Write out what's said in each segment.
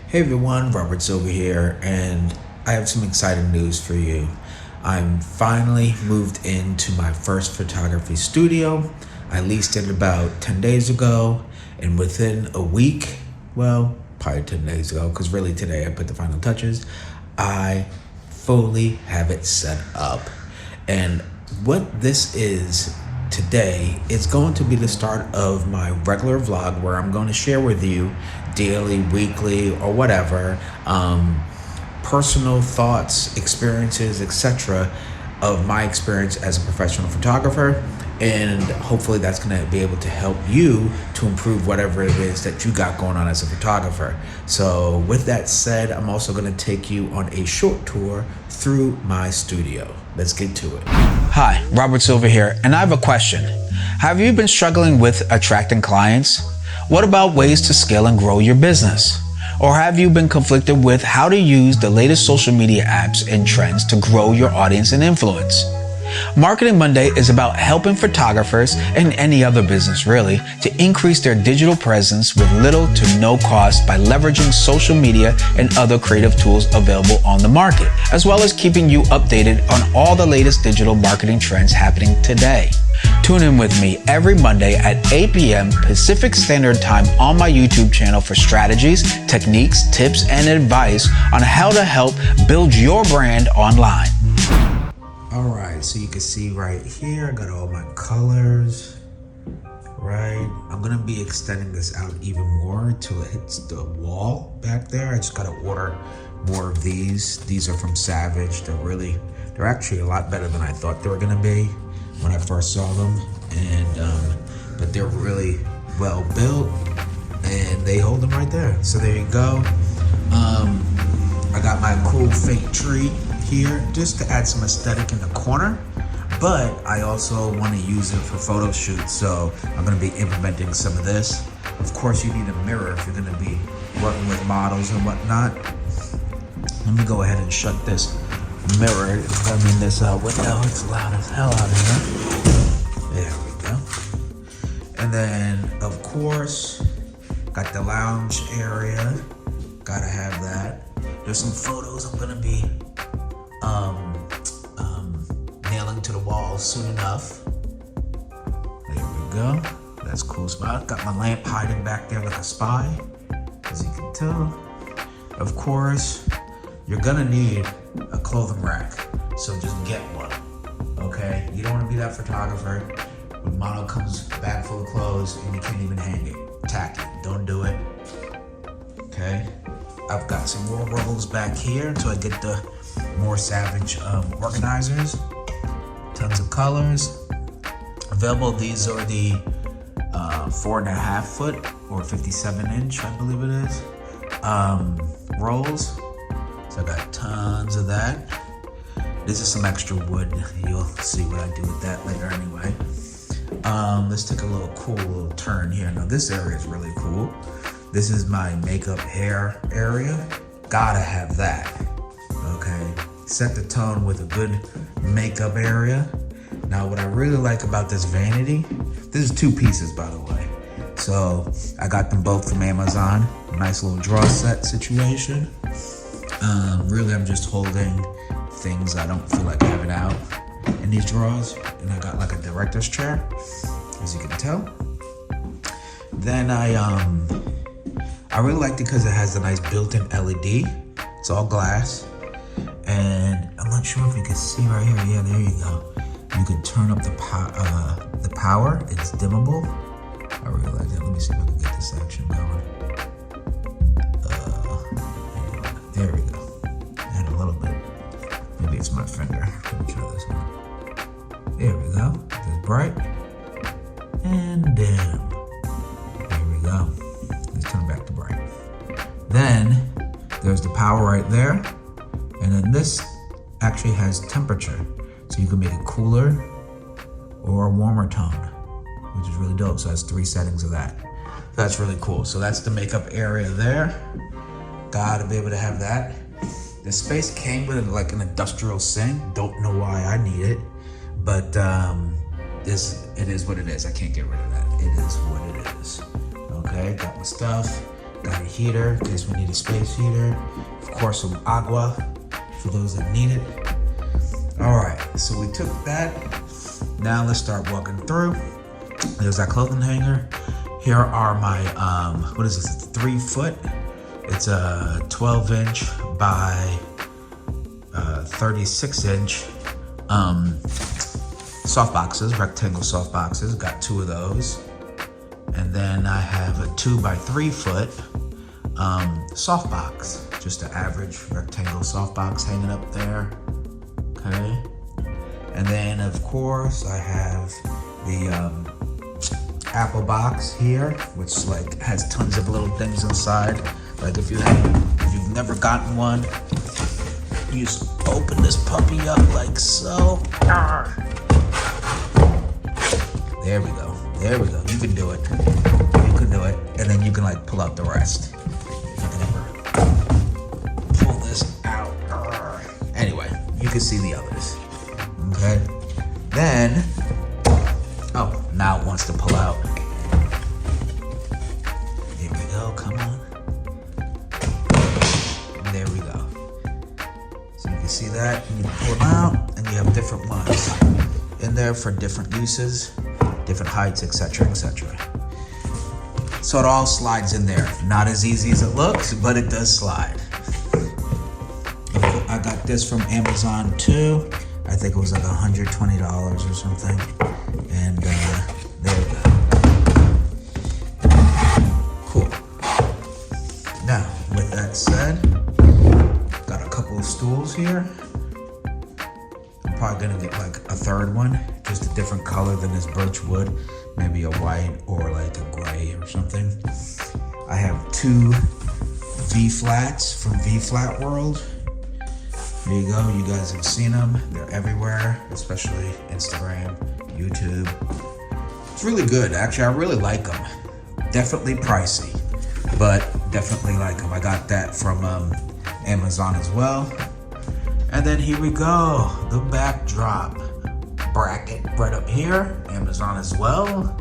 Hey everyone, Robert Silver here, and I have some exciting news for you. I'm finally moved into my first photography studio. I leased it about 10 days ago, and within a week, well, probably 10 days ago, because really today I put the final touches, I fully have it set up. And what this is today is going to be the start of my regular vlog where I'm going to share with you daily, weekly, or whatever, personal thoughts, experiences, etc. of my experience as a professional photographer. And hopefully that's going to be able to help you to improve whatever it is that you got going on as a photographer. So with that said, I'm also going to take you on a short tour through my studio. Let's get to it. Hi, Robert Silver here, and I have a question. Have you been struggling with attracting clients? What about ways to scale and grow your business? Or have you been conflicted with how to use the latest social media apps and trends to grow your audience and influence? Marketing Monday is about helping photographers and any other business really to increase their digital presence with little to no cost by leveraging social media and other creative tools available on the market, as well as keeping you updated on all the latest digital marketing trends happening today. Tune in with me every Monday at 8 p.m. Pacific Standard Time on my YouTube channel for strategies, techniques, tips, and advice on how to help build your brand online. Alright, so you can see right here, I got all my colors, right? I'm gonna be extending this out even more until it hits the wall back there. I just gotta order more of these. These are from Savage. They're actually a lot better than I thought they were gonna be when I first saw them. But they're really well built and they hold them right there. So there you go. I got my cool fake tree here just to add some aesthetic in the corner, but I also want to use it for photo shoots, so I'm going to be implementing some of this. Of course, you need a mirror if you're going to be working with models and whatnot. Let me go ahead and shut this mirror, this window. It's loud as hell out here. There we go. And then, of course, got the lounge area. Gotta have that. There's some photos I'm going to be nailing to the wall soon enough. There we go. That's a cool spot. Got my lamp hiding back there like a spy, as you can tell. Of course, you're gonna need a clothing rack, so just get one, okay? You don't wanna be that photographer when model comes back full of clothes and you can't even hang it. Tacky, don't do it, okay? I've got some more rolls back here until I get the more Savage organizers. Tons of colors available. These are the 4.5 foot or 57 inch, I believe it is, rolls. So I got tons of that. This is some extra wood. You'll see what I do with that later anyway. Let's take a little turn here. Now this area is really cool. This is my makeup hair area. Gotta have that, okay? Set the tone with a good makeup area. Now what I really like about this vanity, this is 2 pieces by the way. So I got them both from Amazon. Nice little draw set situation. Really I'm just holding things I don't feel like having out in these drawers. And I got like a director's chair, as you can tell. Then I really liked it because it has a nice built-in LED. It's all glass. And I'm not sure if you can see right here. Yeah, there you go. You can turn up the power. It's dimmable. I really like that. Let me see if I can get this action going. There we go. And a little bit. Maybe it's my finger. Let me try this one. There we go. It's bright and dim. There we go. Let's turn it back to bright. Then there's the power right there. And then this actually has temperature. So you can make it cooler or a warmer tone, which is really dope. So that's 3 settings of that. That's really cool. So that's the makeup area there. Gotta be able to have that. The space came with like an industrial sink. Don't know why I need it, but it is what it is. I can't get rid of that. It is what it is. Okay, got my stuff. Got a heater in case we need a space heater. Of course, some agua for those that need it. All right, so we took that. Now let's start walking through. There's that clothing hanger. Here are my, what is this, it's 3 foot. It's a 12-inch by 36-inch soft boxes, rectangle soft boxes. Got 2 of those. And then I have a 2 by 3 foot soft box, just an average rectangle soft box hanging up there. Okay. And then of course I have the Apple box here, which like has tons of little things inside. Like if you've never gotten one, you just open this puppy up like so. There we go. There we go. You can do it. You can do it. And then you can like pull out the rest. You can pull this out. Anyway, you can see the others. Okay. Then, oh, now it wants to pull out. There we go. Come on. There we go. So you can see that. And you pull them out, and you have different ones in there for different uses, different heights, etc., etc. So it all slides in there. Not as easy as it looks, but it does slide. I got this from Amazon too. I think it was like $120 or something. And there we go. Cool. Now, with that said, got a couple of stools here. I'm probably gonna get like a third one, just a different color than this birch wood, maybe a white or like a gray or something. I have 2 V-flats from V-Flat World. There you go, you guys have seen them. They're everywhere, especially Instagram, YouTube. It's really good, actually. I really like them. Definitely pricey, but definitely like them. I got that from Amazon as well. And then here we go, the backdrop bracket right up here, Amazon as well.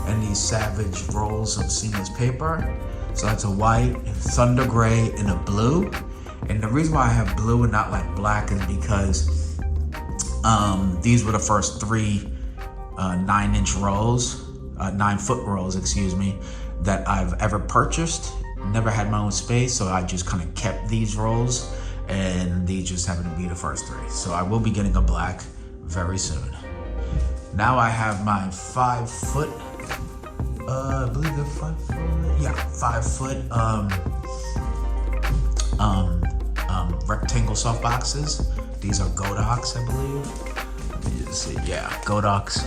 And these Savage rolls of seamless paper. So it's a white, thunder gray, and a blue. And the reason why I have blue and not like black is because these were the first 3 9-inch rolls, 9-foot rolls, excuse me, that I've ever purchased. Never had my own space, so I just kind of kept these rolls, and these just happen to be the first 3. So I will be getting a black very soon. Now I have my 5 foot, I believe they're 5 foot, yeah, 5 foot rectangle soft boxes. These are Godox, I believe. Let me just see, yeah, Godox.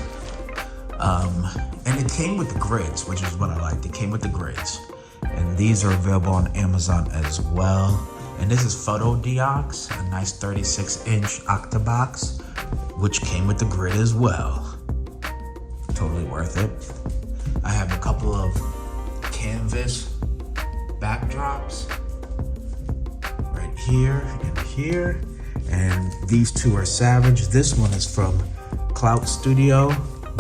And it came with the grids, which is what I liked. It came with the grids. And these are available on Amazon as well. And this is Photo Deox, a nice 36-inch octabox, which came with the grid as well. Totally worth it. I have a couple of canvas backdrops right here and here. And these 2 are Savage. This one is from Clout Studio.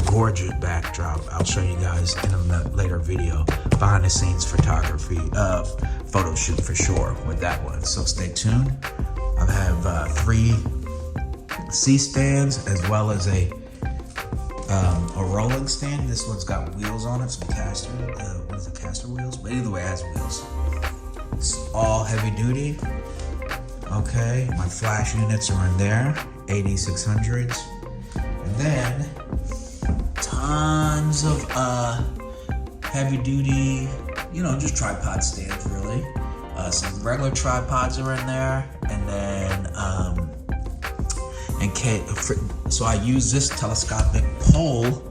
Gorgeous backdrop. I'll show you guys in a later video. Behind the scenes photography, photo shoot for sure with that one. So stay tuned. I have 3 C-stands as well as a rolling stand. This one's got wheels on it, some caster, what is it, caster wheels? But either way, it has wheels. It's all heavy duty. Okay, my flash units are in there, 8600s. And then tons of heavy duty, you know, just tripod stands really. Some regular tripods are in there, and then so I use this telescopic pole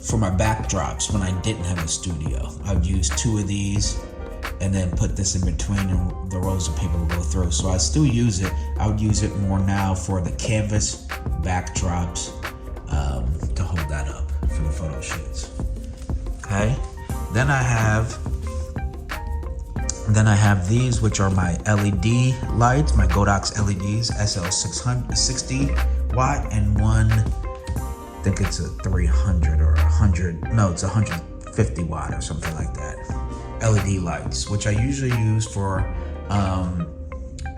for my backdrops when I didn't have a studio. I would use 2 of these and then put this in between, and the rolls of paper will go through. So I still use it. I would use it more now for the canvas backdrops to hold that up for the photo shoots. Okay. Then I have these, which are my LED lights, my Godox LEDs, SL660 watt, and one, I think it's a 300 or 100, no, it's 150 watt or something like that. LED lights, which I usually use for,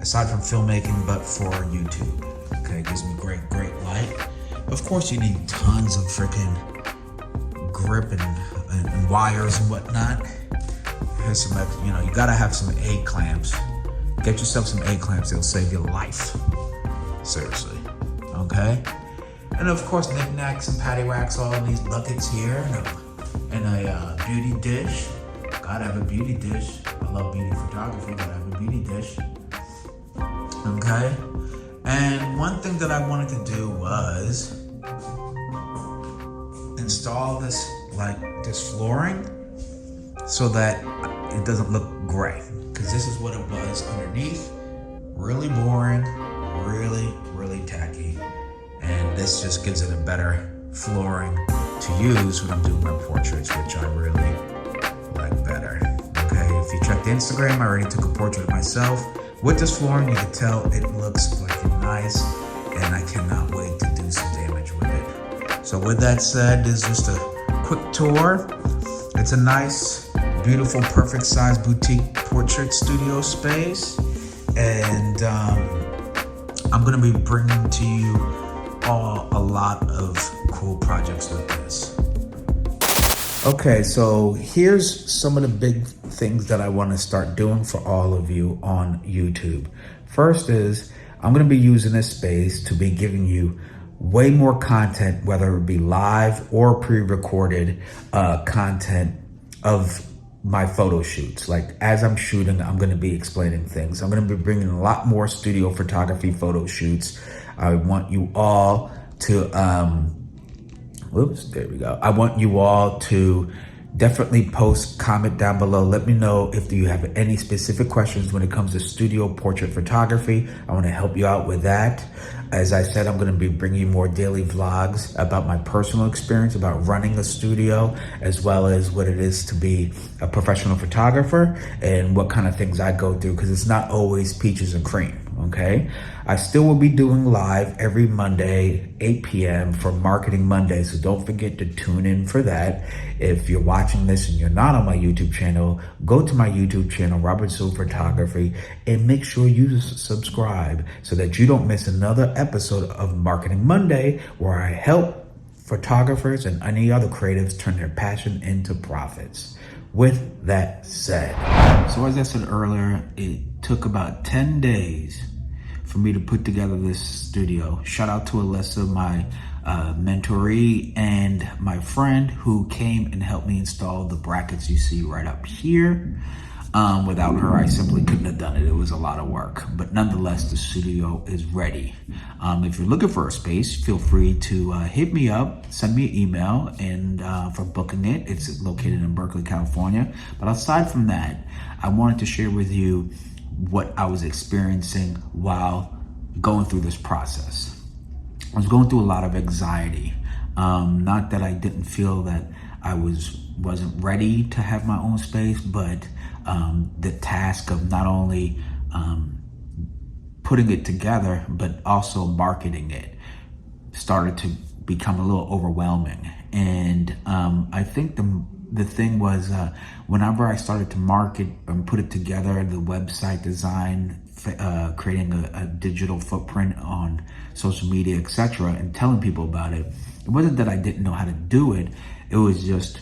aside from filmmaking, but for YouTube. Okay, it gives me great light. Of course, you need tons of freaking grip and wires and whatnot. Here's some, you gotta have some A clamps. Get yourself some A clamps, it'll save your life. Seriously, okay? And of course, knickknacks and paddywhacks, all in these buckets here, and a beauty dish. Gotta have a beauty dish. I love beauty photography, gotta have a beauty dish. Okay? And one thing that I wanted to do was install this flooring so that it doesn't look gray. Because this is what it was underneath. Really boring, really tacky. And this just gives it a better flooring to use when I'm doing my portraits, which I really like better. Okay, if you checked Instagram, I already took a portrait of myself. With this flooring, you can tell it looks fucking nice, and I cannot wait to do some damage with it. So with that said, this is just a quick tour. It's a nice, beautiful, perfect size boutique portrait studio space. And I'm gonna be bringing to you all a lot of cool projects like this. Okay, so here's some of the big things that I want to start doing for all of you on YouTube. First is I'm going to be using this space to be giving you way more content, whether it be live or pre-recorded content of my photo shoots. Like as I'm shooting, I'm going to be explaining things. I'm going to be bringing a lot more studio photography photo shoots. I want you all to there we go. I want you all to definitely comment down below. Let me know if you have any specific questions when it comes to studio portrait photography. I want to help you out with that. As I said, I'm going to be bringing you more daily vlogs about my personal experience about running a studio, as well as what it is to be a professional photographer and what kind of things I go through, because it's not always peaches and cream. Okay, I still will be doing live every Monday, 8 p.m. for Marketing Monday. So don't forget to tune in for that. If you're watching this and you're not on my YouTube channel, go to my YouTube channel, Robert Sue Photography, and make sure you subscribe so that you don't miss another episode of Marketing Monday, where I help photographers and any other creatives turn their passion into profits. With that said, so as I said earlier, it took about 10 days for me to put together this studio. Shout out to Alyssa, my mentoree, and my friend who came and helped me install the brackets you see right up here. Without her, I simply couldn't have done it. It was a lot of work, but nonetheless, the studio is ready. If you're looking for a space, feel free to hit me up, send me an email, and for booking it. It's located in Berkeley, California. But aside from that, I wanted to share with you what I was experiencing while going through this process. I was going through a lot of anxiety. Not that I didn't feel that I wasn't ready to have my own space, but the task of not only putting it together, but also marketing it started to become a little overwhelming. And I think the thing was, whenever I started to market and put it together, the website design, creating a digital footprint on social media, etc., and telling people about it, it wasn't that I didn't know how to do it. It was just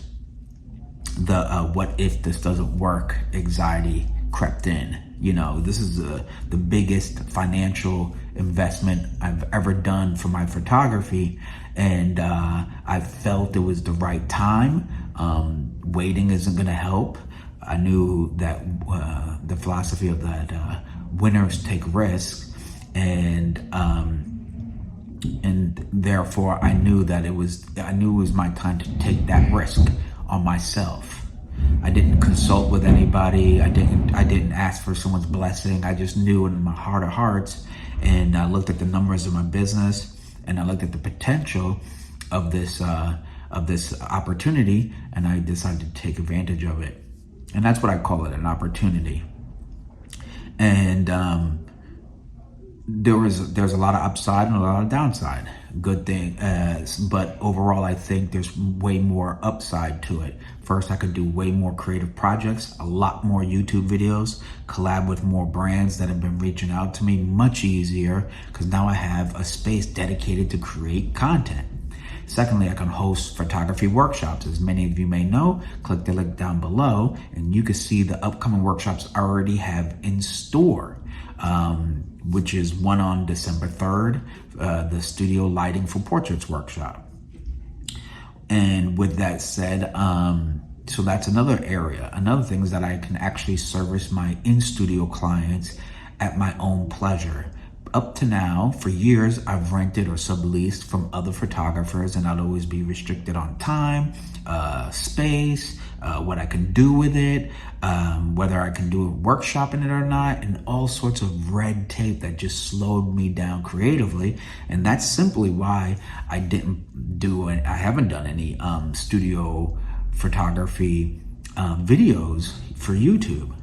the what if this doesn't work anxiety crept in. You know, this is the biggest financial investment I've ever done for my photography, and I felt it was the right time. Waiting isn't going to help. I knew that the philosophy of that winners take risks, and therefore I knew it was my time to take that risk on myself. I didn't consult with anybody. I didn't ask for someone's blessing. I just knew in my heart of hearts, and I looked at the numbers of my business, and I looked at the potential of this opportunity, and I decided to take advantage of it. And that's what I call it, an opportunity. And there's a lot of upside and a lot of downside. good thing. But overall, I think there's way more upside to it. First, I could do way more creative projects, a lot more YouTube videos, collab with more brands that have been reaching out to me much easier because now I have a space dedicated to create content. Secondly, I can host photography workshops. As many of you may know, click the link down below and you can see the upcoming workshops I already have in store, which is one on December 3rd, the studio lighting for portraits workshop. And with that said, so that's another area. Another thing is that I can actually service my in-studio clients at my own pleasure. Up to now, for years, I've rented or subleased from other photographers, and I'd always be restricted on time, space, what I can do with it, whether I can do a workshop in it or not, and all sorts of red tape that just slowed me down creatively. And that's simply why I haven't done any studio photography videos for YouTube.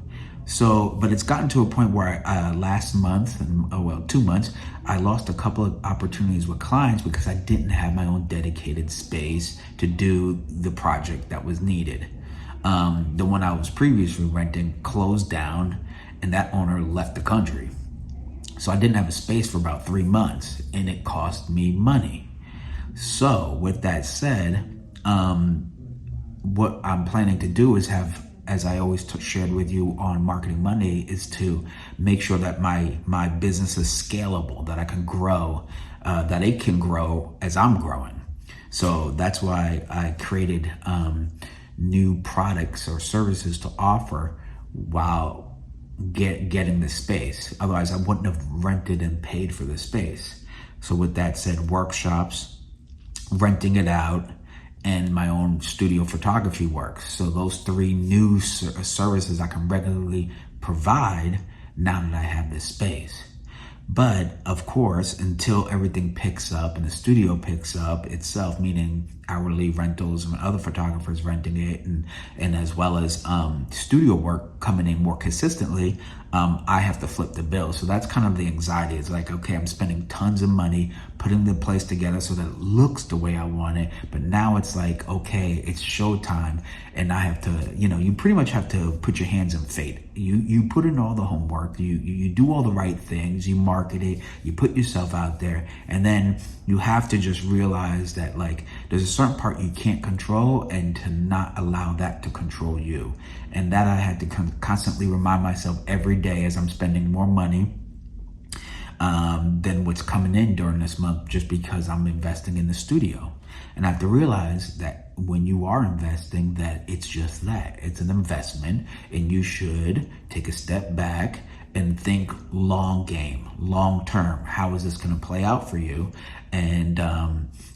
So, but it's gotten to a point where last month, 2 months, I lost a couple of opportunities with clients because I didn't have my own dedicated space to do the project that was needed. The one I was previously renting closed down and that owner left the country. So I didn't have a space for about 3 months and it cost me money. So with that said, what I'm planning to do is have, as I always shared with you on Marketing Monday, is to make sure that my business is scalable, that I can grow, that it can grow as I'm growing. So that's why I created new products or services to offer while getting the space. Otherwise, I wouldn't have rented and paid for the space. So with that said, workshops, renting it out, and my own studio photography work. So those three new services I can regularly provide now that I have this space. But of course, until everything picks up and the studio picks up itself, meaning hourly rentals and other photographers renting it, and as well as studio work coming in more consistently, I have to flip the bill. So that's kind of the anxiety. It's like, okay, I'm spending tons of money putting the place together so that it looks the way I want it. But now it's like, okay, it's showtime. And I have to, you pretty much have to put your hands in fate. You put in all the homework, you do all the right things, you market it, you put yourself out there. And then you have to just realize that like, there's a certain part you can't control and to not allow that to control you. And that I had to constantly remind myself every day as I'm spending more money than what's coming in during this month, just because I'm investing in the studio. And I have to realize that when you are investing, that it's just that. It's an investment, and you should take a step back and think long game, long term. How is this going to play out for you? And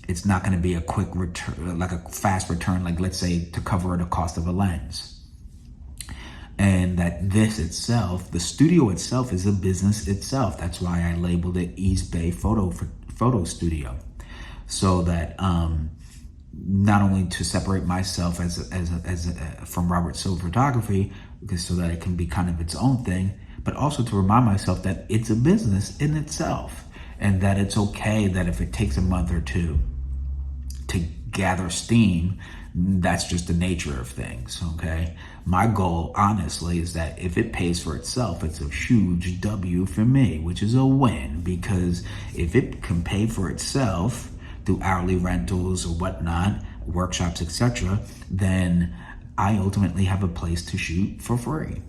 it's not going to be a quick return, like a fast return, like let's say to cover the cost of a lens. And that this itself, the studio itself, is a business itself. That's why I labeled it East Bay Photo Studio, so that not only to separate myself from Robert Silver Photography, because so that it can be kind of its own thing, but also to remind myself that it's a business in itself, and that it's okay that if it takes a month or two to gather steam, that's just the nature of things, okay? My goal, honestly, is that if it pays for itself, it's a huge W for me, which is a win, because if it can pay for itself through hourly rentals or whatnot, workshops, etc., then I ultimately have a place to shoot for free.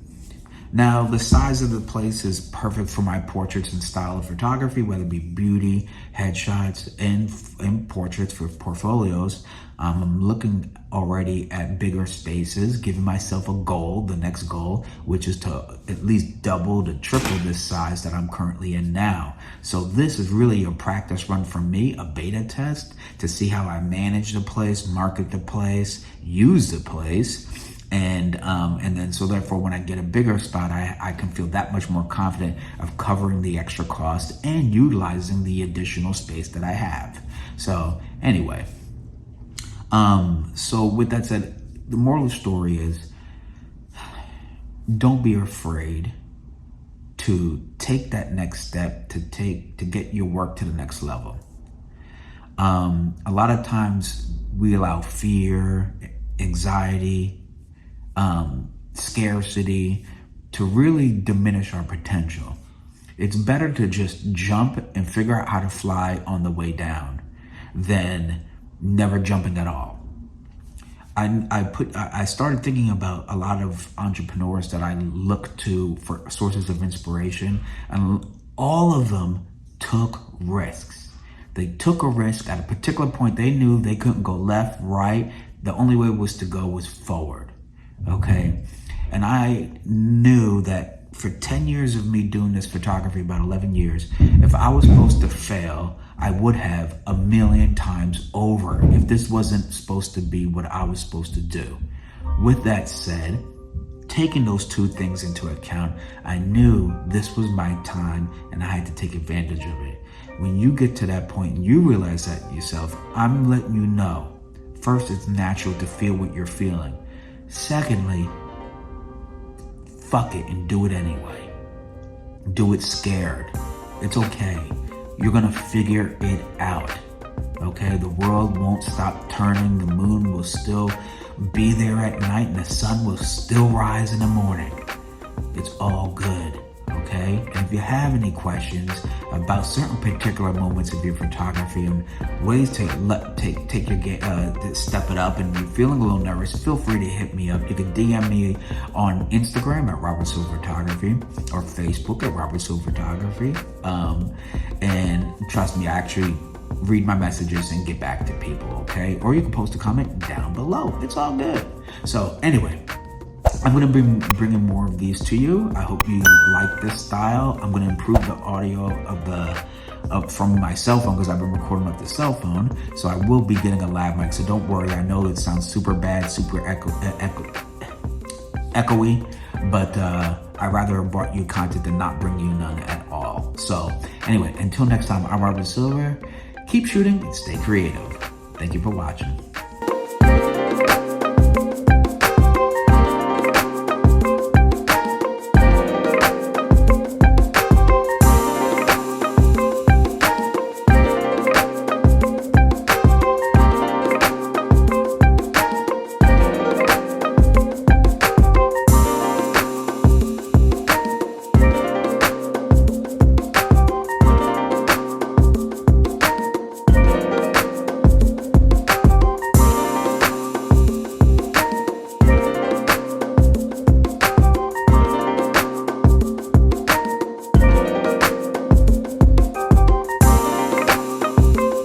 Now, the size of the place is perfect for my portraits and style of photography, whether it be beauty, headshots, and portraits for portfolios. I'm looking already at bigger spaces, giving myself a goal, the next goal, which is to at least double to triple this size that I'm currently in now. So this is really a practice run for me, a beta test to see how I manage the place, market the place, use the place. And then so therefore when I get a bigger spot, I can feel that much more confident of covering the extra cost and utilizing the additional space that I have. So anyway, so with that said, the moral of the story is, don't be afraid to take that next step, to get your work to the next level. A lot of times we allow fear, anxiety, scarcity to really diminish our potential. It's better to just jump and figure out how to fly on the way down than never jumping at all. I started thinking about a lot of entrepreneurs that I look to for sources of inspiration, and all of them took risks. They took a risk at a particular point. They knew they couldn't go left, right. The only way was to go was forward. Okay. And I knew that for 10 years of me doing this photography, about 11 years, if I was supposed to fail, I would have a million times over if this wasn't supposed to be what I was supposed to do. With that said, taking those two things into account, I knew this was my time and I had to take advantage of it. When you get to that point and you realize that yourself, I'm letting you know, first, it's natural to feel what you're feeling. Secondly, fuck it and do it anyway. Do it scared. It's okay. You're gonna figure it out. Okay, the world won't stop turning. The moon will still be there at night and the sun will still rise in the morning. It's all good. Okay, and if you have any questions about certain particular moments of your photography and ways to take your step it up, and you're feeling a little nervous, feel free to hit me up. You can DM me on Instagram at Robert Silver Photography or Facebook at Robert Silver Photography. And trust me, I actually read my messages and get back to people. Okay, or you can post a comment down below. It's all good. So anyway, I'm going to be bringing more of these to you. I hope you like this style. I'm going to improve the audio from my cell phone because I've been recording with the cell phone. So I will be getting a lav mic. So don't worry. I know it sounds super bad, super echoey, but I'd rather have brought you content than not bring you none at all. So anyway, until next time, I'm Robert Silver. Keep shooting and stay creative. Thank you for watching.